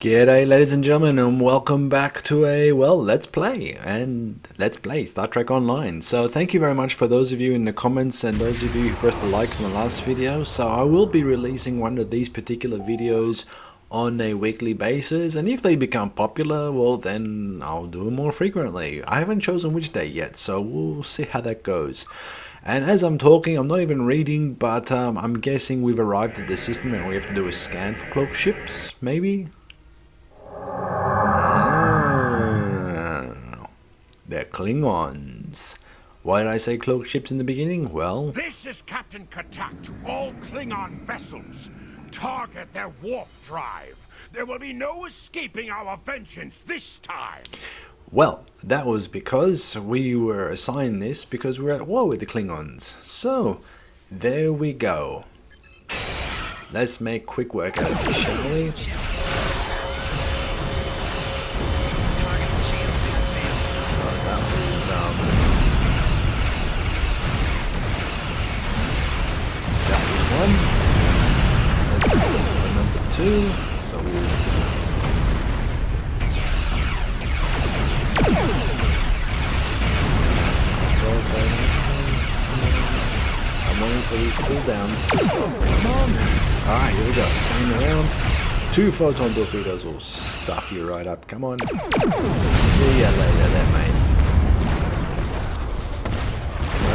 G'day ladies and gentlemen, and welcome back to Let's Play Star Trek Online. So thank you very much for those of you in the comments and those of you who pressed the like in the last video. So I will be releasing one of these particular videos on a weekly basis, and if they become popular, well then I'll do them more frequently. I haven't chosen which day yet, so we'll see how that goes. And as I'm talking, I'm not even reading, but I'm guessing we've arrived at the system and we have to do a scan for cloaked ships, maybe? They're Klingons. Why did I say cloaked ships in the beginning? Well, this is Captain Katak to all Klingon vessels. Target their warp drive. There will be no escaping our vengeance this time. Well, that was because we were assigned this because we're at war with the Klingons. So, there we go. Let's make quick work out of this, shall we? Let's go for number 2. So I'm waiting for these cooldowns to stop. Come on! Alright, here we go. Turning around. 2 photon torpedoes will stuff you right up. Come on. See ya later then, mate.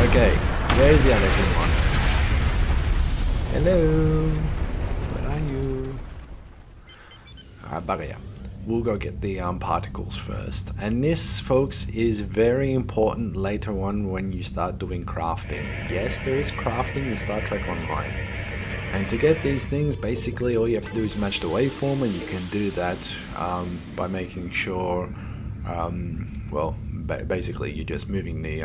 Okay, where's the other Klingon? Hello, where are you? Alright, bugger ya. We'll go get the particles first. And this, folks, is very important later on when you start doing crafting. Yes, there is crafting in Star Trek Online. And to get these things, basically all you have to do is match the waveform, and you can do that by making sure, well, basically you're just moving the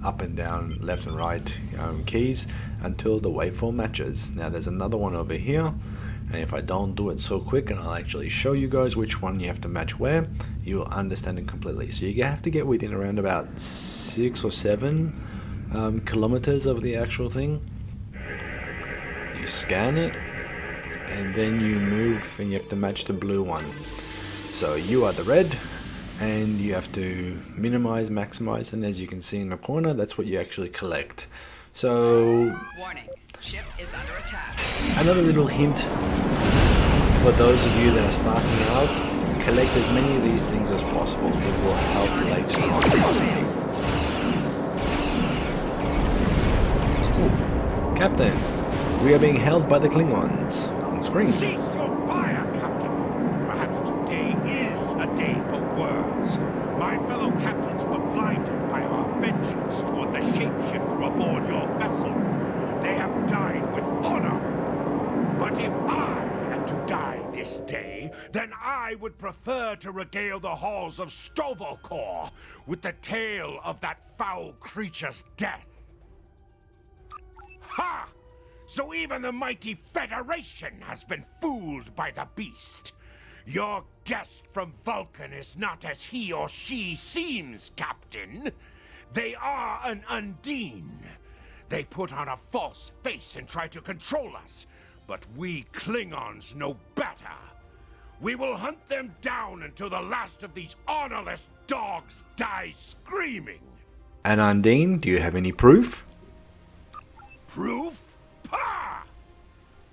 up and down, left and right keys until the waveform matches. Now there's another one over here, and if I don't do it so quick, and I'll actually show you guys which one you have to match where, you'll understand it completely. So you have to get within around about 6 or 7 kilometers of the actual thing. You scan it, and then you move, and you have to match the blue one. So you are the red, and you have to minimize, maximize, and as you can see in the corner, that's what you actually collect. So, warning, ship is under attack. Another little hint for those of you that are starting out: collect as many of these things as possible. It will help later on. Trust me. Captain, we are being held by the Klingons. On screen. Cease your fire, Captain. Perhaps today is a day for words. My fellow captains were blinded by our vengeance toward the shapeshifter aboard your vessel. They have died with honor. But if I am to die this day, then I would prefer to regale the halls of Sto-vo-kor with the tale of that foul creature's death. Ha! So even the mighty Federation has been fooled by the beast. Your guest from Vulcan is not as he or she seems, Captain. They are an Undine. They put on a false face and try to control us, but we Klingons know better. We will hunt them down until the last of these honorless dogs dies screaming. And Undine, do you have any proof? Proof? Pah!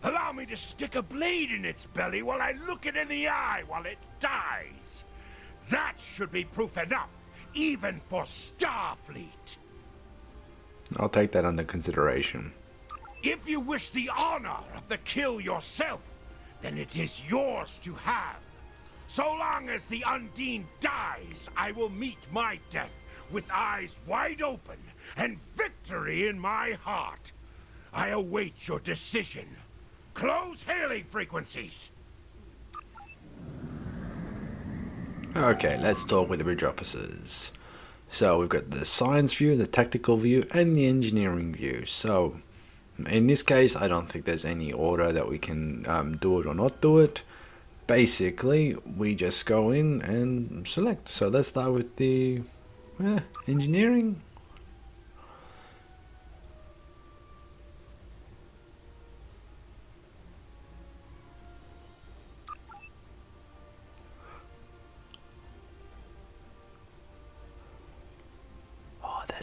Allow me to stick a blade in its belly while I look it in the eye while it dies. That should be proof enough, even for Starfleet. I'll take that under consideration. If you wish the honor of the kill yourself, then it is yours to have. So long as the Undine dies, I will meet my death with eyes wide open and victory in my heart. I await your decision. Close hailing frequencies. Okay, let's talk with the bridge officers. So we've got the science view, the tactical view, and the engineering view. So in this case, I don't think there's any order that we can do it or not do it. Basically, we just go in and select. So let's start with the engineering.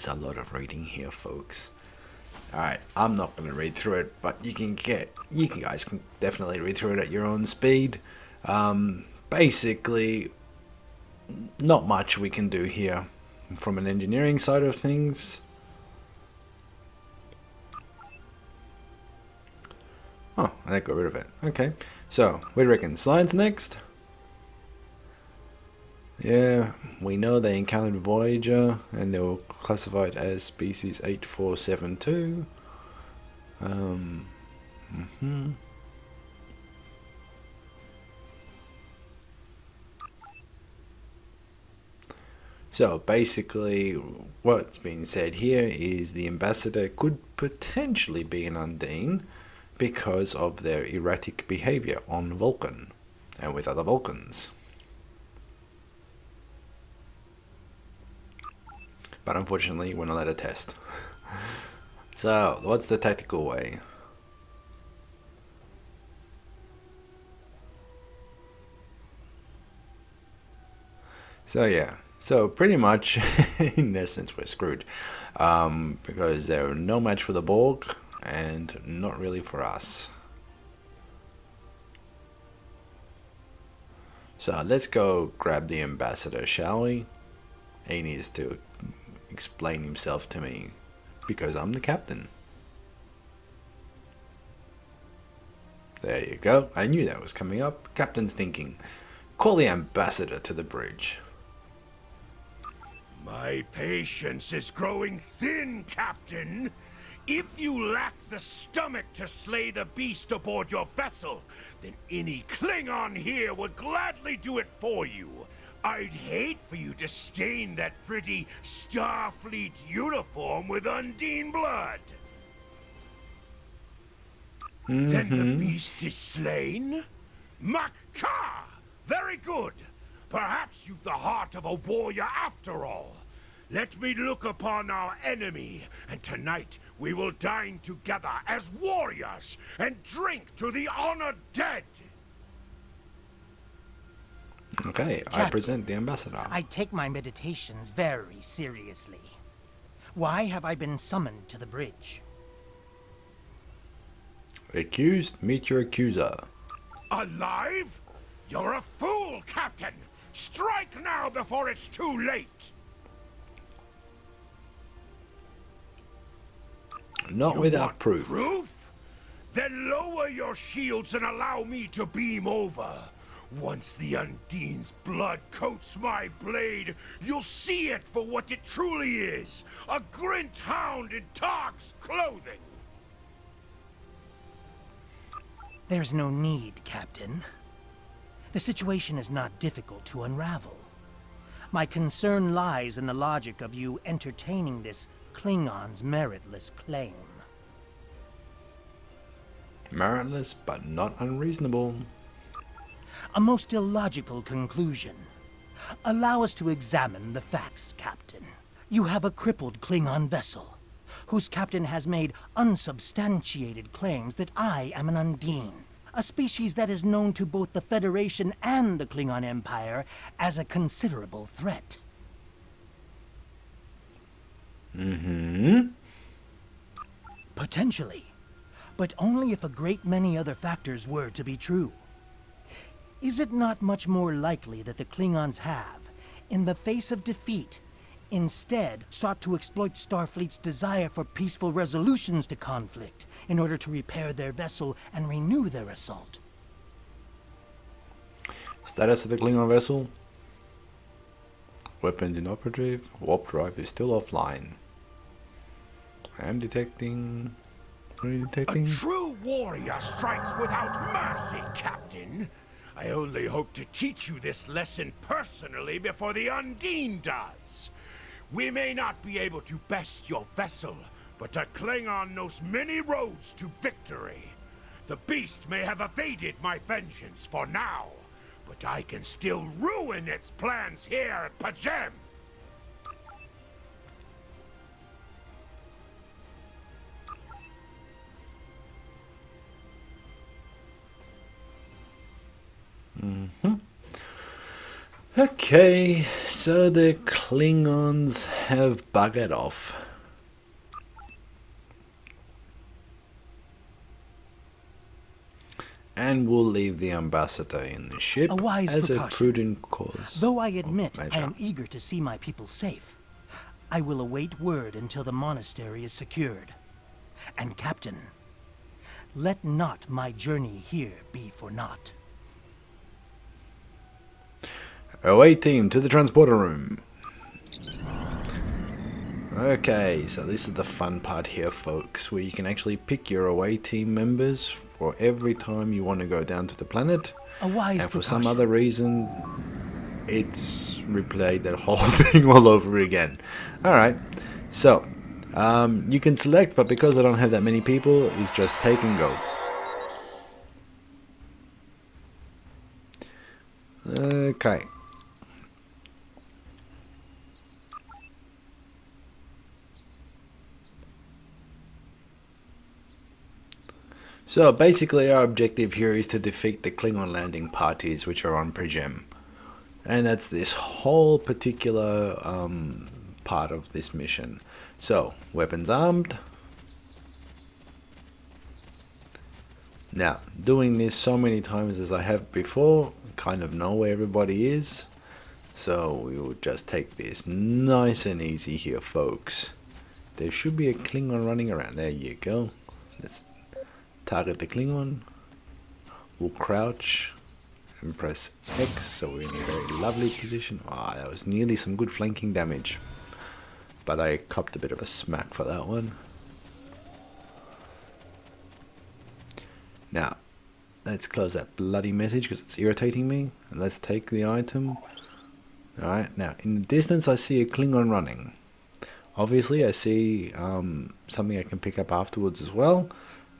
There's a lot of reading here, folks. Alright, I'm not going to read through it, but you guys can definitely read through it at your own speed. Basically, not much we can do here from an engineering side of things. Oh, I got rid of it. Okay, so what do you reckon? Science next? Yeah, we know they encountered Voyager and they were classified as species 8472. So basically, what's being said here is the ambassador could potentially be an Undine because of their erratic behavior on Vulcan and with other Vulcans. But unfortunately, we're not allowed to test. So, what's the tactical way? So yeah, so pretty much, in essence, we're screwed. Because they're no match for the Borg, and not really for us. So let's go grab the ambassador, shall we? He needs to explain himself to me, because I'm the captain. There you go. I knew that was coming up. Captain's thinking. Call the ambassador to the bridge. My patience is growing thin, Captain. If you lack the stomach to slay the beast aboard your vessel, then any Klingon here would gladly do it for you. I'd hate for you to stain that pretty Starfleet uniform with Undine blood. Then the beast is slain? Makka! Very good. Perhaps you've the heart of a warrior after all. Let me look upon our enemy, and tonight we will dine together as warriors and drink to the honored dead. Okay, I Captain, present the ambassador. I take my meditations very seriously. Why have I been summoned to the bridge? Accused, meet your accuser. Alive? You're a fool, Captain! Strike now before it's too late! Not You without want proof. Proof? Then lower your shields and allow me to beam over. Once the Undine's blood coats my blade, you'll see it for what it truly is. A Grint hound in Tark's clothing. There's no need, Captain. The situation is not difficult to unravel. My concern lies in the logic of you entertaining this Klingon's meritless claim. Meritless, but not unreasonable. A most illogical conclusion. Allow us to examine the facts, Captain. You have a crippled Klingon vessel, whose captain has made unsubstantiated claims that I am an Undine, a species that is known to both the Federation and the Klingon Empire as a considerable threat. Potentially, but only if a great many other factors were to be true. Is it not much more likely that the Klingons have, in the face of defeat, instead sought to exploit Starfleet's desire for peaceful resolutions to conflict in order to repair their vessel and renew their assault? Status of the Klingon vessel. Weapons inoperative. Warp drive is still offline. I am detecting... What are you A detecting? true warrior strikes without mercy, Captain. I only hope to teach you this lesson personally before the Undine does. We may not be able to best your vessel, but a Klingon knows many roads to victory. The beast may have evaded my vengeance for now, but I can still ruin its plans here at Pajem. Okay, so the Klingons have buggered off. And we'll leave the ambassador in the ship A wise as a precaution. prudent course. Though I admit I measure. am eager to see my people safe, I will await word until the monastery is secured. And Captain, let not my journey here be for naught. Away team to the transporter room. Okay, so this is the fun part here, folks, where you can actually pick your away team members for every time you want to go down to the planet. A wise And for precaution. some other reason, it's replayed that whole thing all over again. Alright, so you can select, but because I don't have that many people, it's just take and go. Okay. So basically our objective here is to defeat the Klingon landing parties which are on Pregem. And that's this whole particular part of this mission. So, weapons armed. Now, doing this so many times as I have before, kind of know where everybody is. So we will just take this nice and easy here, folks. There should be a Klingon running around. There you go. Let's target the Klingon. We'll crouch and press X, so we're in a very lovely position. Ah, that was nearly some good flanking damage, but I copped a bit of a smack for that one. Now, let's close that bloody message because it's irritating me, and let's take the item. Alright, now in the distance I see a Klingon running. Obviously I see something I can pick up afterwards as well,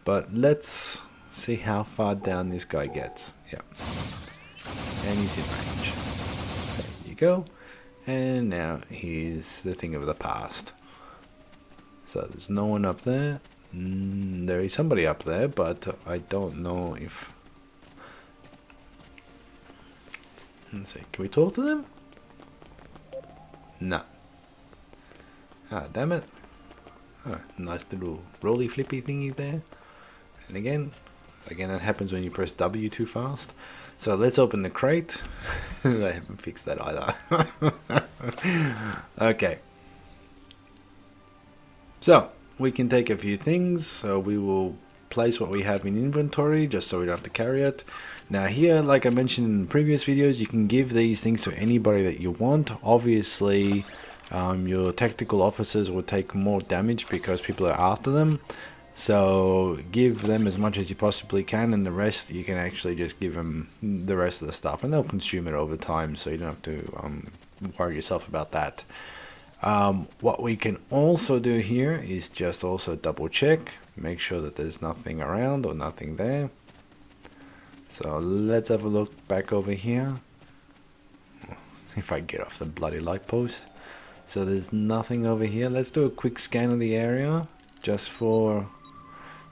but let's see how far down this guy gets. Yeah, and he's in range. There you go. And now here's the thing of the past. So there's no one up there. There is somebody up there, but I don't know if... Let's see, can we talk to them? No. Ah, damn it. Ah, nice little roly flippy thingy there. And again, that happens when you press W too fast. So let's open the crate. I haven't fixed that either. Okay. So, we can take a few things. So we will place what we have in inventory just so we don't have to carry it. Now here, like I mentioned in previous videos, you can give these things to anybody that you want. Obviously, your tactical officers will take more damage because people are after them. So give them as much as you possibly can, and the rest you can actually just give them the rest of the stuff, and they'll consume it over time, so you don't have to worry yourself about that. What we can also do here is just also double check, make sure that there's nothing around or nothing there. So let's have a look back over here. If I get off the bloody light post. So there's nothing over here. Let's do a quick scan of the area just for...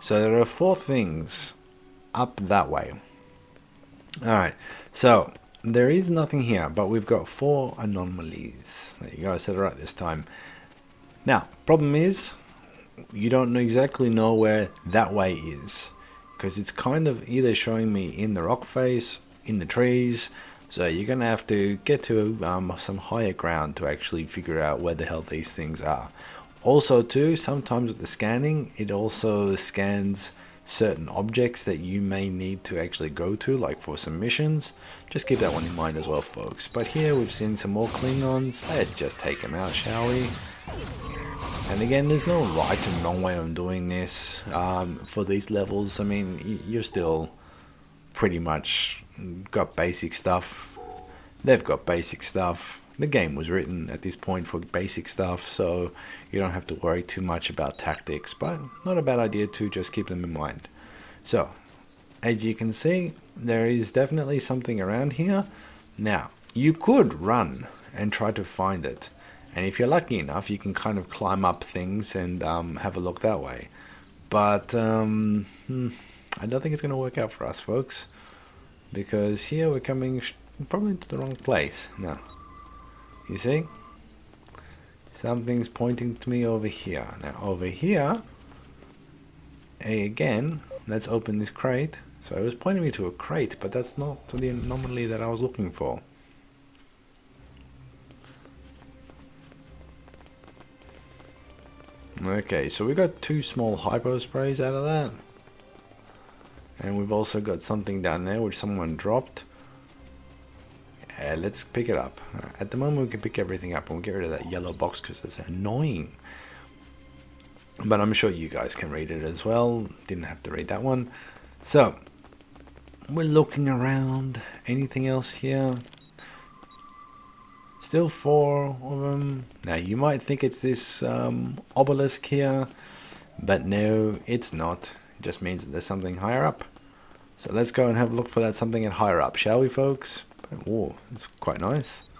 So there are 4 things up that way. Alright, so there is nothing here, but we've got 4 anomalies. There you go, I said it right this time. Now, problem is, you don't exactly know where that way is, because it's kind of either showing me in the rock face, in the trees, so you're going to have to get to some higher ground to actually figure out where the hell these things are. Also too, sometimes with the scanning, it also scans certain objects that you may need to actually go to, like for some missions. Just keep that one in mind as well, folks. But here we've seen some more Klingons. Let's just take them out, shall we? And again, there's no right and wrong way of doing this for these levels. I mean, you're still pretty much got basic stuff. They've got basic stuff. The game was written at this point for basic stuff, so you don't have to worry too much about tactics, but not a bad idea to just keep them in mind. So, as you can see, there is definitely something around here. Now, you could run and try to find it, and if you're lucky enough, you can kind of climb up things and have a look that way. But I don't think it's going to work out for us, folks, because here we're coming probably into the wrong place. No. You see? Something's pointing to me over here. Now over here, again, let's open this crate. So it was pointing me to a crate, but that's not the anomaly that I was looking for. Okay, so we got 2 small hypo sprays out of that. And we've also got something down there which someone dropped. Let's pick it up. At the moment we can pick everything up and we'll get rid of that yellow box because it's annoying. But I'm sure you guys can read it as well. Didn't have to read that one. So, we're looking around. Anything else here? Still 4 of them. Now you might think it's this obelisk here, but no, it's not. It just means that there's something higher up. So let's go and have a look for that something at higher up, shall we, folks? Oh, it's quite nice.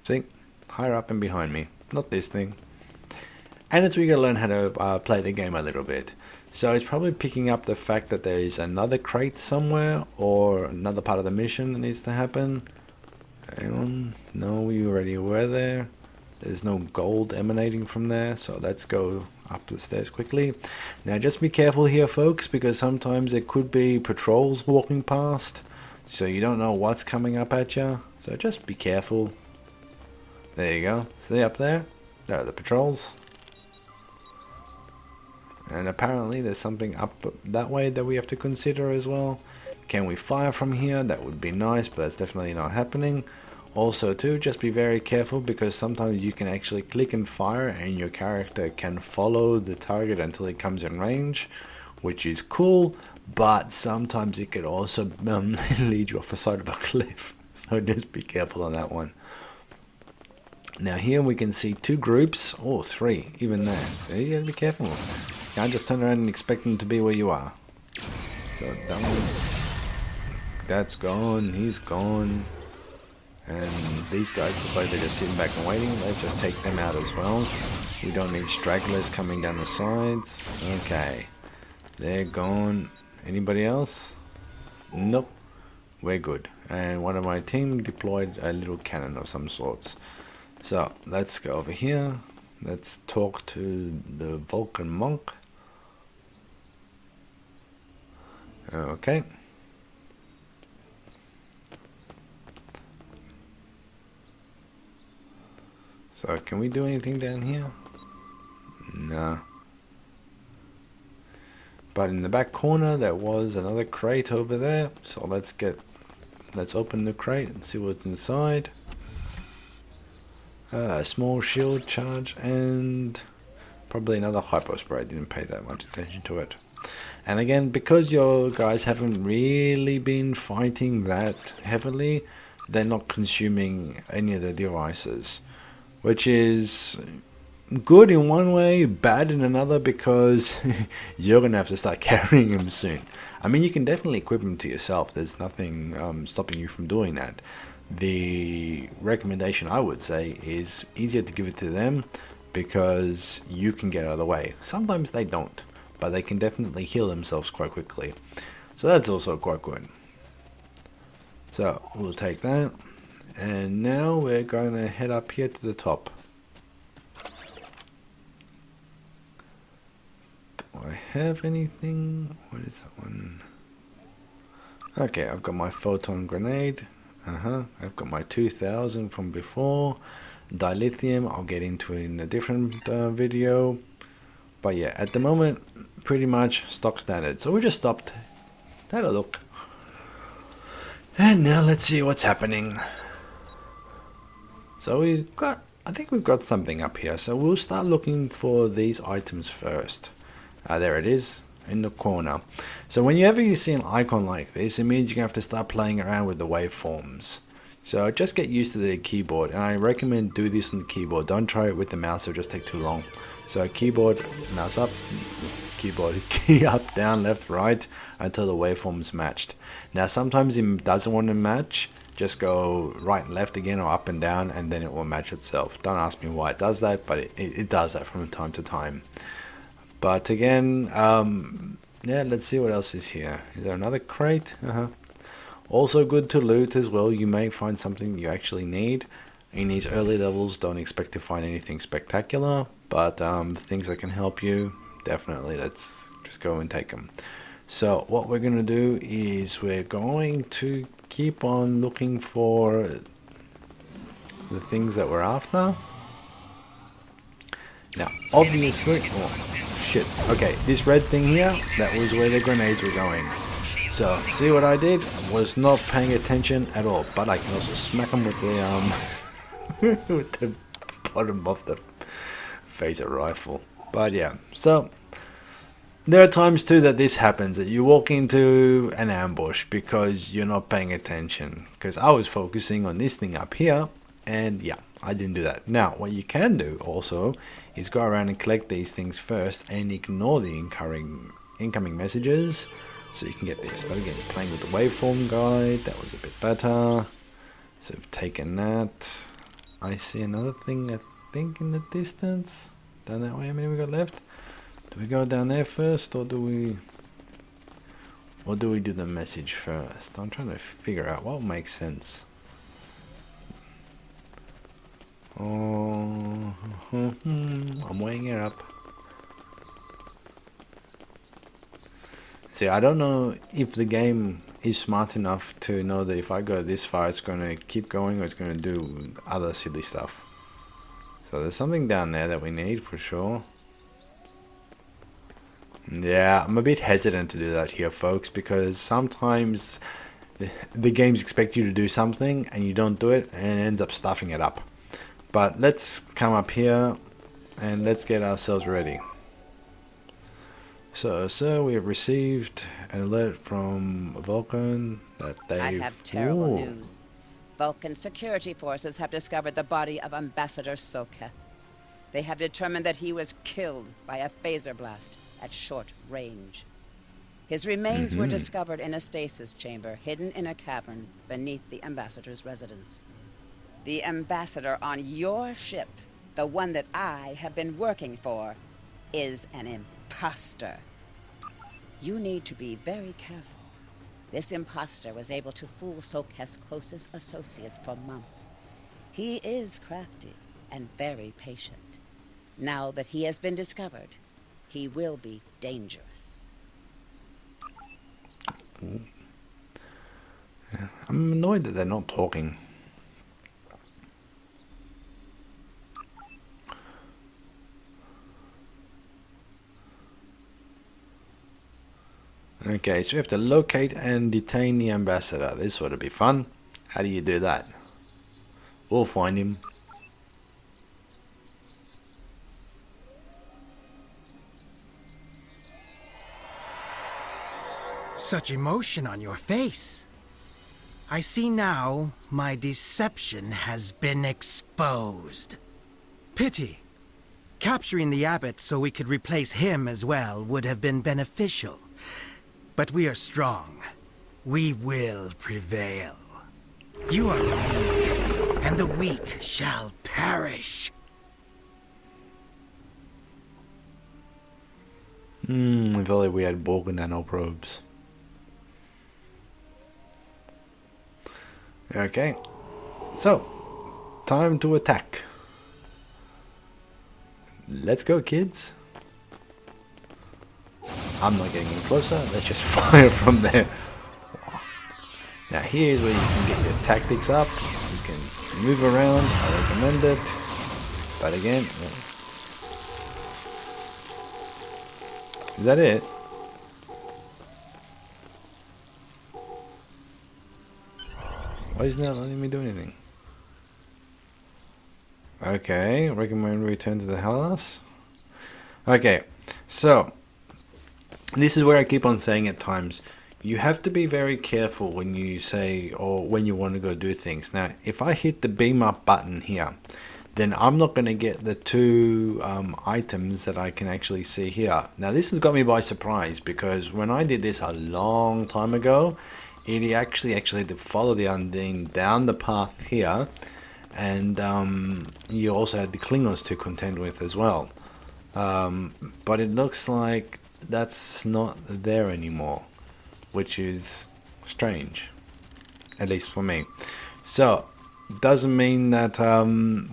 See, higher up and behind me, not this thing. And it's we gotta learn how to play the game a little bit. So it's probably picking up the fact that there is another crate somewhere or another part of the mission that needs to happen. Hang on, no, we already were there. There's no gold emanating from there, so let's go up the stairs quickly. Now just be careful here, folks, because sometimes there could be patrols walking past, so you don't know what's coming up at you. So just be careful. There you go. See up there? There are the patrols. And apparently there's something up that way that we have to consider as well. Can we fire from here? That would be nice, but that's definitely not happening. Also too, just be very careful because sometimes you can actually click and fire and your character can follow the target until it comes in range, which is cool, but sometimes it could also lead you off the side of a cliff. So just be careful on that one. Now here we can see 2 groups, or 3, even there. So you gotta be careful. You can't just turn around and expect them to be where you are. So that one, that's gone, he's gone. And these guys look like they're just sitting back and waiting. Let's just take them out as well. We don't need stragglers coming down the sides. Okay, they're gone. Anybody else? Nope, we're good. And one of my team deployed a little cannon of some sorts. So let's go over here. Let's talk to the Vulcan monk. Okay. So can we do anything down here? Nah. But in the back corner there was another crate over there. So let's open the crate and see what's inside. A small shield charge and probably another hypo spray. I didn't pay that much attention to it. And again, because your guys haven't really been fighting that heavily, they're not consuming any of the devices, which is good in one way, bad in another, because you're going to have to start carrying them soon. I mean, you can definitely equip them to yourself. There's nothing stopping you from doing that. The recommendation I would say is easier to give it to them because you can get out of the way. Sometimes they don't, but they can definitely heal themselves quite quickly. So that's also quite good. So we'll take that. And now we're going to head up here to the top. Do I have anything? What is that one? Okay, I've got my photon grenade. I've got my 2000 from before. Dilithium, I'll get into in a different video. But yeah, at the moment, pretty much stock standard. So we just stopped, had a look. And now let's see what's happening. So I think we've got something up here. So we'll start looking for these items first. There it is, in the corner. So whenever you see an icon like this, it means you're going to have to start playing around with the waveforms. So just get used to the keyboard, and I recommend do this on the keyboard. Don't try it with the mouse, it'll just take too long. So keyboard, mouse up, keyboard, key up, down, left, right, until the waveform's matched. Now sometimes it doesn't want to match, just go right and left again, or up and down, and then it will match itself. Don't ask me why it does that, but it does that from time to time. But again, yeah, let's see what else is here. Is there another crate? Also good to loot as well. You may find something you actually need. In these early levels, don't expect to find anything spectacular, but things that can help you, definitely let's just go and take them. So what we're going to do is we're going to keep on looking for the things that we're after. Now, obviously, oh shit, okay, this red thing here, that was where the grenades were going. So, see what I did? Was not paying attention at all, but I can also smack them with the, with the bottom of the phaser rifle. But yeah, so, there are times too that this happens, that you walk into an ambush because you're not paying attention. Because I was focusing on this thing up here, and yeah, I didn't do that. Now, what you can do also is go around and collect these things first and ignore the incoming messages, so you can get this. But again, playing with the waveform guide, that was a bit better. So we've taken that. I see another thing, I think, in the distance. Down that way, how many we got left? Do we go down there first, or do we do the message first? I'm trying to figure out what makes sense. Oh, I'm weighing it up. See, I don't know if the game is smart enough to know that if I go this far, it's going to keep going or it's going to do other silly stuff. So there's something down there that we need for sure. Yeah, I'm a bit hesitant to do that here, folks, because sometimes the games expect you to do something and you don't do it and it ends up stuffing it up. But let's come up here and let's get ourselves ready. So, sir, we have received an alert from Vulcan that they've... I have terrible Ooh. news. Vulcan security forces have discovered the body of Ambassador Soketh. They have determined that he was killed by a phaser blast at short range. His remains were discovered in a stasis chamber hidden in a cavern beneath the Ambassador's residence. The Ambassador on your ship, the one that I have been working for, is an imposter. You need to be very careful. This imposter was able to fool Soketh's closest associates for months. He is crafty and very patient. Now that he has been discovered, he will be dangerous. Yeah, I'm annoyed that they're not talking. Okay, so we have to locate and detain the ambassador. This ought to be fun. How do you do that? We'll find him. Such emotion on your face. I see now my deception has been exposed. Pity. Capturing the abbot so we could replace him as well would have been beneficial. But we are strong. We will prevail. You are weak, and the weak shall perish. If only we had Borg nanogrobes. Okay, so time to attack. Let's go, kids. I'm not getting any closer. Let's just fire from there. Now here's where you can get your tactics up. You can move around. I recommend it. But again, is that it? Why isn't that letting me do anything? Okay, recommend return to the Hellas. Okay, so this is where I keep on saying at times, you have to be very careful when you say or when you want to go do things. Now, if I hit the beam up button here, then I'm not going to get the two items that I can actually see here. Now, this has got me by surprise because when I did this a long time ago, it actually had to follow the Undine down the path here, and you also had the Klingons to contend with as well. But it looks like that's not there anymore, which is strange. at least for me. So doesn't mean that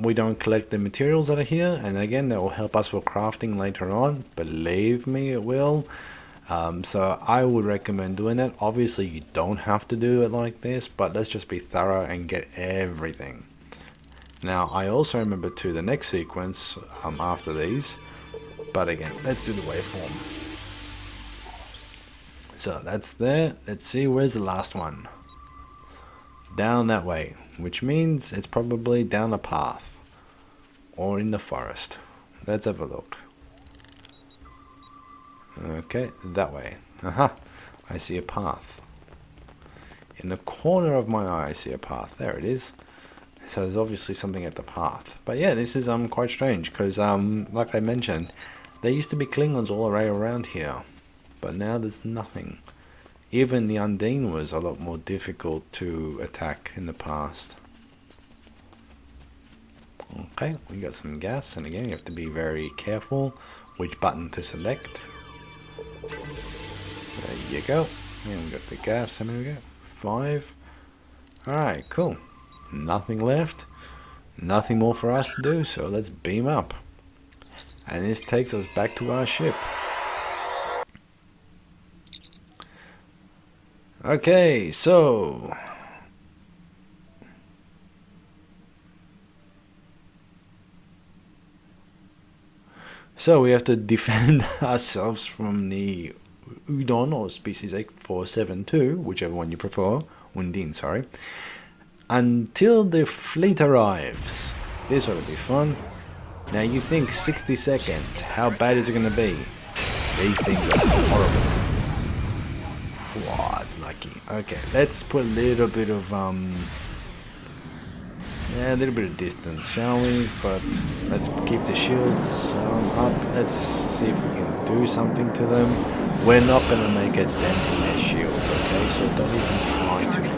we don't collect the materials that are here, and again that will help us for crafting later on. Believe me, it will. So I would recommend doing that. Obviously you don't have to do it like this, but let's just be thorough and get everything. Now I also remember to the next sequence after these, but again let's do the waveform. So that's there. Let's see, where's the last one? Down that way, which means it's probably down a path or in the forest. Let's have a look. Okay, that way. Aha, I see a path. In the corner of my eye I see a path. There it is. So there's obviously something at the path. But yeah, this is quite strange because like I mentioned, there used to be Klingons all around here, but now there's nothing. Even the Undine was a lot more difficult to attack in the past. Okay, we got some gas, and again you have to be very careful which button to select. There you go. And we got the gas, and there we go. 5. Alright, cool. Nothing left. Nothing more for us to do, so let's beam up. And this takes us back to our ship. Okay, so we have to defend ourselves from the Udon or species 8472, whichever one you prefer, Undine, sorry, until the fleet arrives. This ought to be fun. Now you think 60 seconds, how bad is it going to be? These things are horrible. Wow, it's lucky. Okay, let's put a little bit of a little bit of distance, shall we? But let's keep the shields up. Let's see if we can do something to them. We're not going to make a dent in their shields, okay? So don't even try to do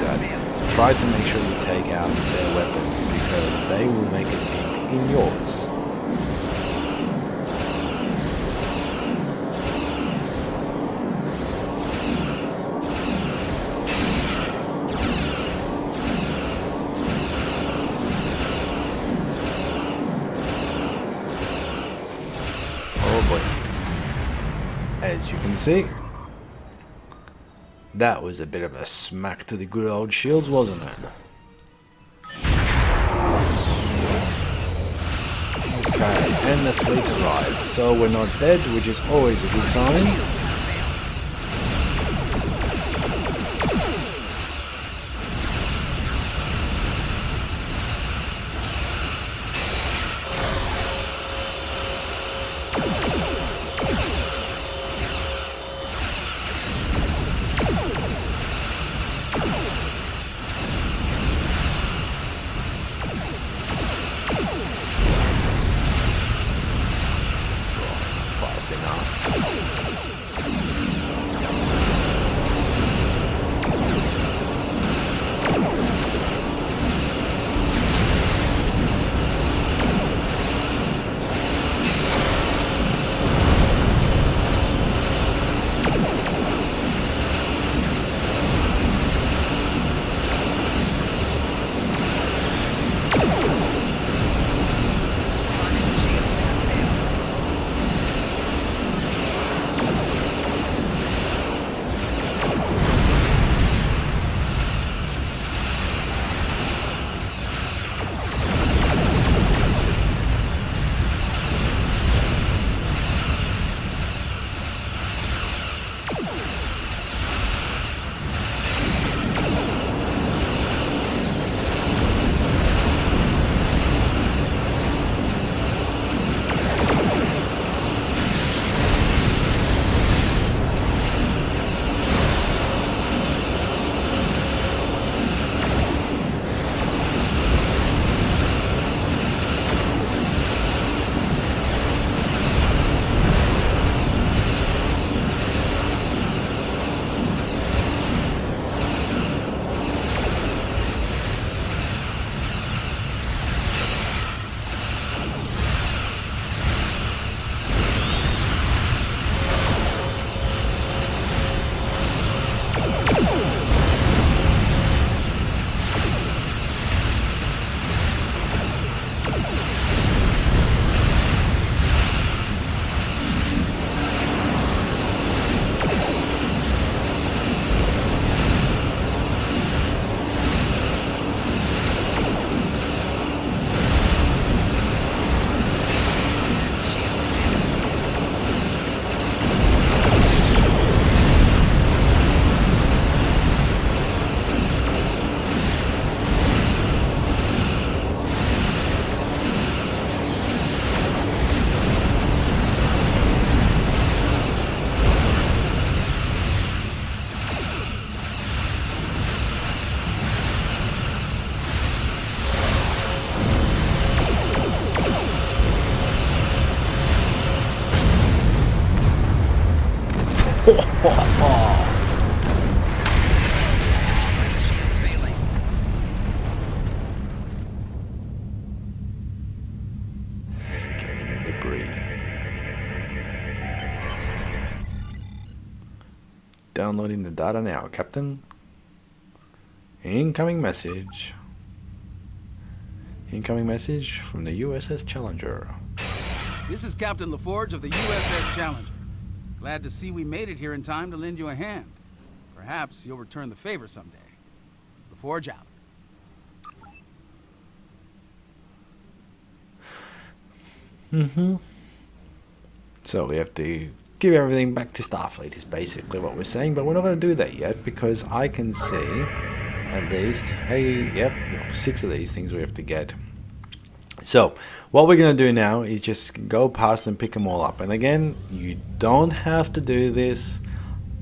that. Try to make sure you take out their weapons, because they will make a dent in yours. As you can see, that was a bit of a smack to the good old shields, wasn't it? Okay, and the fleet arrived, so we're not dead, which is always a good sign. Shield failing. Scan debris. Downloading the data now, Captain. Incoming message. Incoming message from the USS Challenger. This is Captain LaForge of the USS Challenger. Glad to see we made it here in time to lend you a hand. Perhaps you'll return the favor someday. LaForge out. So we have to give everything back to Starfleet is basically what we're saying, but we're not going to do that yet because I can see at least, no, 6 of these things we have to get. So what we're going to do now is just go past and pick them all up. And again, you don't have to do this.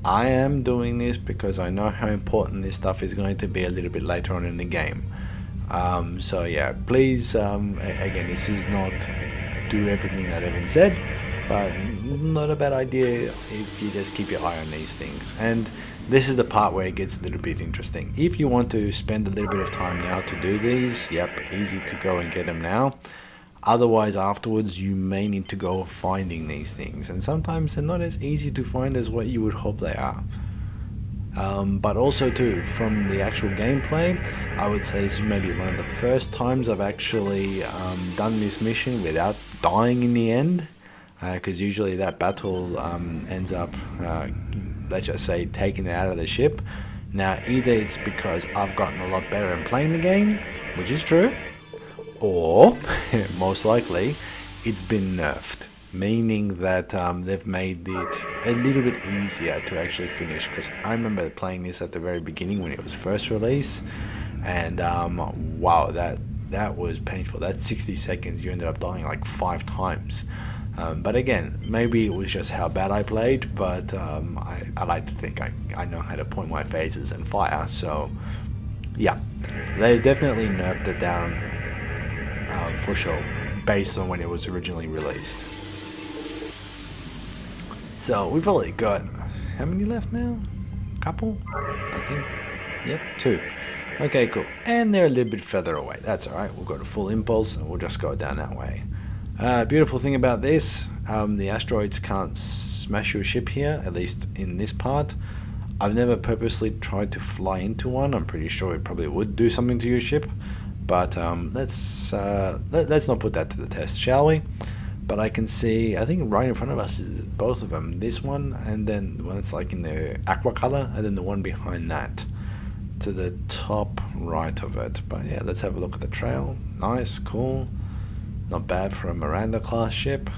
I am doing this because I know how important this stuff is going to be a little bit later on in the game. So yeah, please, again, this is not do everything that Evan said, but not a bad idea if you just keep your eye on these things. And this is the part where it gets a little bit interesting. If you want to spend a little bit of time now to do these, yep, easy to go and get them now. Otherwise, afterwards, you may need to go finding these things. And sometimes they're not as easy to find as what you would hope they are. But also too, from the actual gameplay, I would say this is maybe one of the first times I've actually done this mission without dying in the end. Because usually that battle ends up, let's just say, taking it out of the ship. Now, either it's because I've gotten a lot better in playing the game, which is true, or, most likely, it's been nerfed. Meaning that they've made it a little bit easier to actually finish. Because I remember playing this at the very beginning when it was first released. And wow, that was painful. That 60 seconds, you ended up dying like 5 times. But again, maybe it was just how bad I played, but I like to think I know how to point my phases and fire, so yeah, they've definitely nerfed it down for sure, based on when it was originally released. So we've only got, how many left now? A couple, I think, yep, 2. Okay, cool, and they're a little bit further away, that's alright, we'll go to full impulse and we'll just go down that way. Beautiful thing about this, the asteroids can't smash your ship here, at least in this part. I've never purposely tried to fly into one. I'm pretty sure it probably would do something to your ship, but let's not put that to the test, shall we? But I can see, I think right in front of us is both of them. This one, and then the one that's like in the aqua color, and then the one behind that, to the top right of it. But yeah, let's have a look at the trail. Nice, cool. Not bad for a Miranda class ship.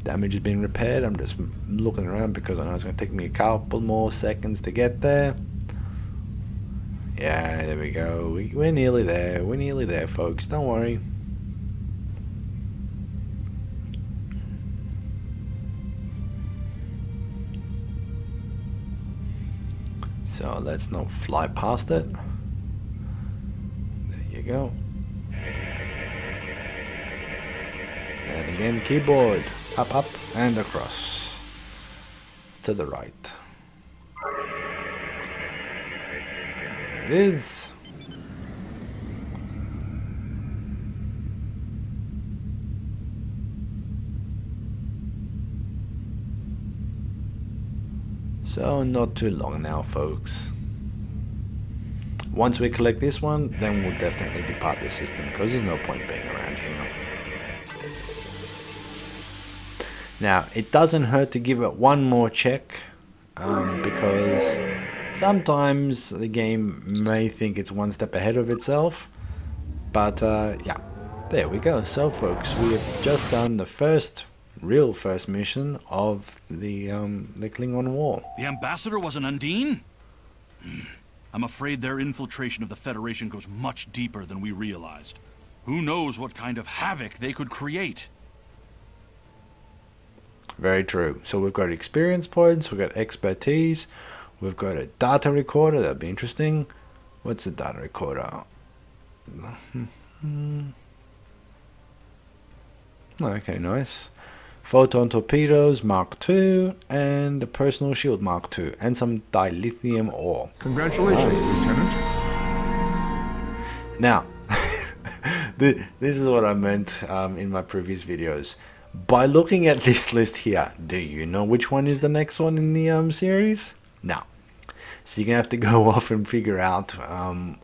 Damage has been repaired. I'm just looking around because I know it's going to take me a couple more seconds to get there. Yeah, there we go. We're nearly there. We're nearly there, folks. Don't worry. So let's not fly past it. There you go. And again, keyboard, up, up, and across. To the right. There it is. So not too long now, folks. Once we collect this one, then we'll definitely depart the system because there's no point being around here. Now, it doesn't hurt to give it one more check because sometimes the game may think it's one step ahead of itself. But yeah, there we go. So folks, we have just done the first mission of the Klingon War. The ambassador was an Undine? I'm afraid their infiltration of the Federation goes much deeper than we realized. Who knows what kind of havoc they could create? Very true. So we've got experience points, we've got expertise, we've got a data recorder, that'd be interesting. What's a data recorder? Okay, nice. Photon torpedoes Mark II, and the personal shield Mark II, and some dilithium ore. Congratulations, Lieutenant. Now, this is what I meant in my previous videos. By looking at this list here, do you know which one is the next one in the series? No. So you're going to have to go off and figure out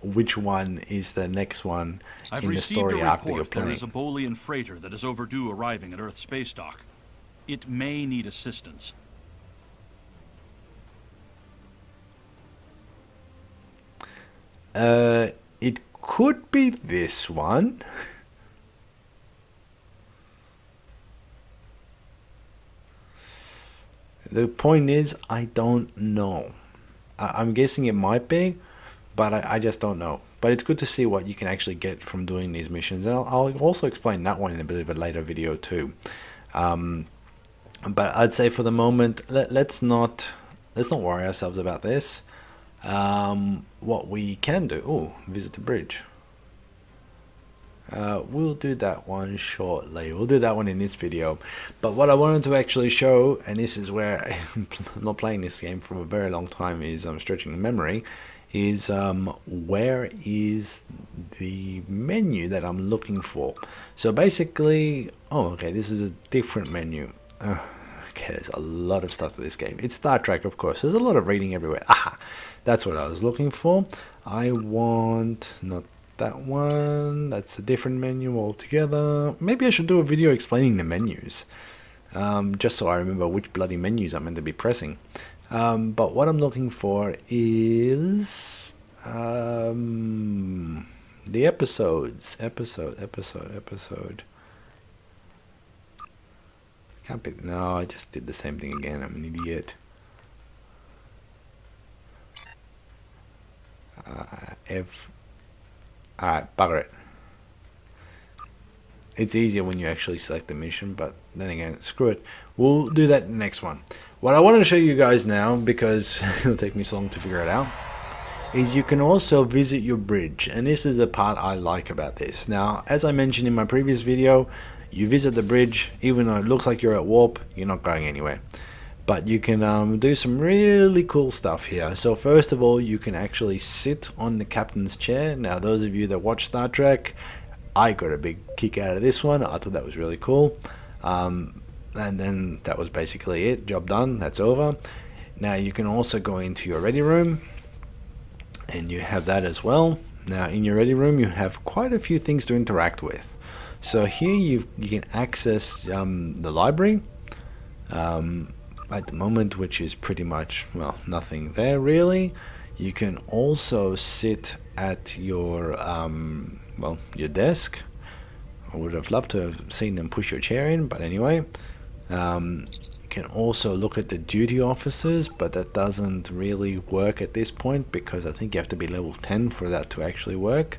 which one is the next one I've in the received story a arc that you're report there playing. is a Bolian freighter that is overdue arriving at Earth space dock. It may need assistance. It could be this one. The point is, I don't know. I'm guessing it might be, but I just don't know. But it's good to see what you can actually get from doing these missions, and I'll also explain that one in a bit of a later video too. But I'd say for the moment, let's not worry ourselves about this. What we can do, visit the bridge. We'll do that one shortly. We'll do that one in this video. But what I wanted to actually show, and this is where I'm not playing this game for a very long time, is I'm stretching the memory, is where is the menu that I'm looking for. So basically, okay, this is a different menu. Okay, there's a lot of stuff to this game. It's Star Trek, of course. There's a lot of reading everywhere. Aha, that's what I was looking for. I want not that one. That's a different menu altogether. Maybe I should do a video explaining the menus, just so I remember which bloody menus I'm meant to be pressing. But what I'm looking for is the episodes. Episode. Can't be. No, I just did the same thing again. I'm an idiot. Alright, bugger it. It's easier when you actually select the mission, but then again, screw it. We'll do that in the next one. What I want to show you guys now, because it'll take me so long to figure it out, is you can also visit your bridge. And this is the part I like about this. Now, as I mentioned in my previous video, you visit the bridge, even though it looks like you're at warp, you're not going anywhere. But you can do some really cool stuff here. So first of all, you can actually sit on the captain's chair. Now, those of you that watch Star Trek, I got a big kick out of this one. I thought that was really cool. And then that was basically it. Job done. That's over. Now, you can also go into your ready room, and you have that as well. Now, in your ready room, you have quite a few things to interact with. So here you can access the library. At the moment, which is pretty much, well, nothing there really. You can also sit at your your desk. I would have loved to have seen them push your chair in, but anyway. You can also look at the duty officers, but that doesn't really work at this point because I think you have to be level 10 for that to actually work.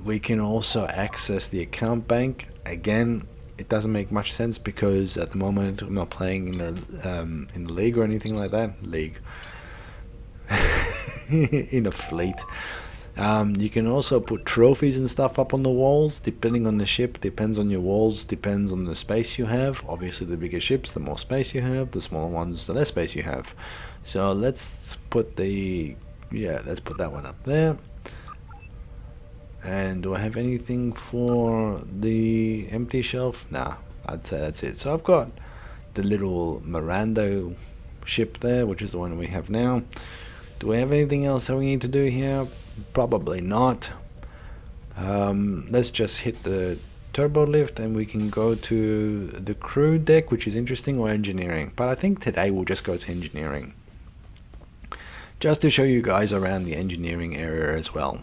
We can also access the account bank. Again, it doesn't make much sense because at the moment I'm not playing in the league or anything like that. League. In a fleet. You can also put trophies and stuff up on the walls depending on the ship. Depends on your walls, depends on the space you have. Obviously the bigger ships, the more space you have. The smaller ones, the less space you have. So let's put let's put that one up there. And do I have anything for the empty shelf? Nah, I'd say that's it. So I've got the little Miranda ship there, which is the one we have now. Do we have anything else that we need to do here? Probably not. Let's just hit the turbo lift and we can go to the crew deck, which is interesting, or engineering. But I think today we'll just go to engineering, just to show you guys around the engineering area as well.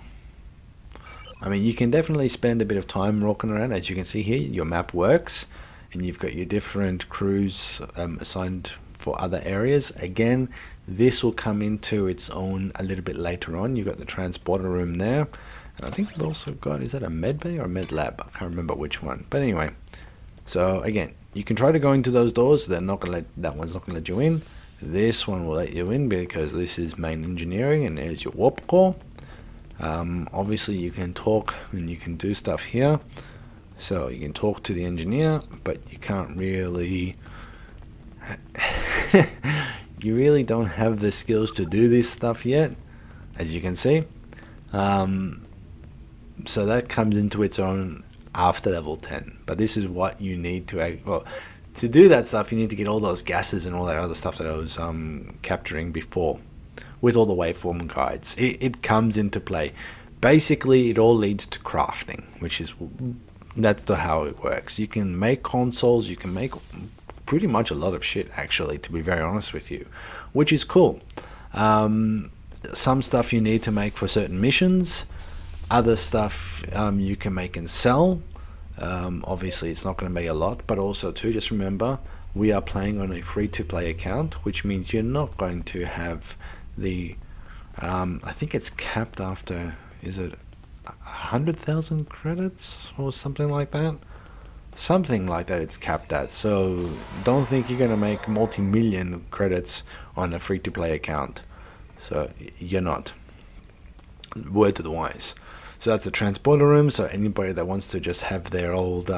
I mean, you can definitely spend a bit of time walking around. As you can see here, your map works, and you've got your different crews assigned for other areas. Again, this will come into its own a little bit later on. You've got the transporter room there, and I think we've also got, is that a med bay or a med lab? I can't remember which one. But anyway, so again, you can try to go into those doors. They're not gonna that one's not gonna let you in. This one will let you in because this is main engineering, and there's your warp core. Obviously you can talk and you can do stuff here. So you can talk to the engineer, but you can't really... you really don't have the skills to do this stuff yet, as you can see. So that comes into its own after level 10. But this is what you need to... Well, to do that stuff, you need to get all those gases and all that other stuff that I was capturing before, with all the waveform guides. It comes into play. Basically, it all leads to crafting, which is... That's how it works. You can make consoles, you can make pretty much a lot of shit, actually, to be very honest with you, which is cool. Some stuff you need to make for certain missions, other stuff you can make and sell. Obviously, it's not going to be a lot, but also, too, just remember, we are playing on a free-to-play account, which means you're not going to have the... I think it's capped after, is it 100,000 credits or something like that? Something like that it's capped at. So don't think you're going to make multi-million credits on a free-to-play account. So you're not. Word to the wise. So that's the transporter room. So anybody that wants to just have their old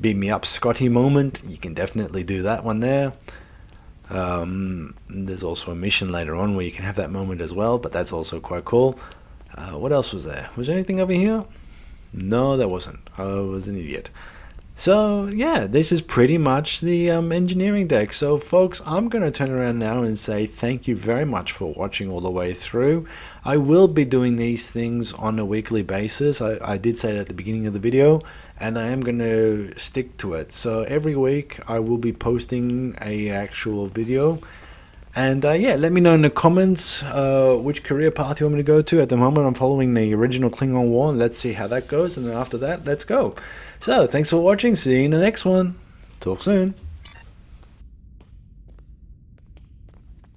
beat me up Scotty moment, you can definitely do that one there. There's also a mission later on where you can have that moment as well, but that's also quite cool. What else was there? Was there anything over here? No, there wasn't. I was an idiot. So, yeah, this is pretty much the engineering deck. So, folks, I'm going to turn around now and say thank you very much for watching all the way through. I will be doing these things on a weekly basis. I did say that at the beginning of the video, and I am going to stick to it. So, every week I will be posting a actual video. And yeah, let me know in the comments which career path you want me to go to. At the moment, I'm following the original Klingon War, and let's see how that goes. And then after that, let's go. So, thanks for watching. See you in the next one. Talk soon.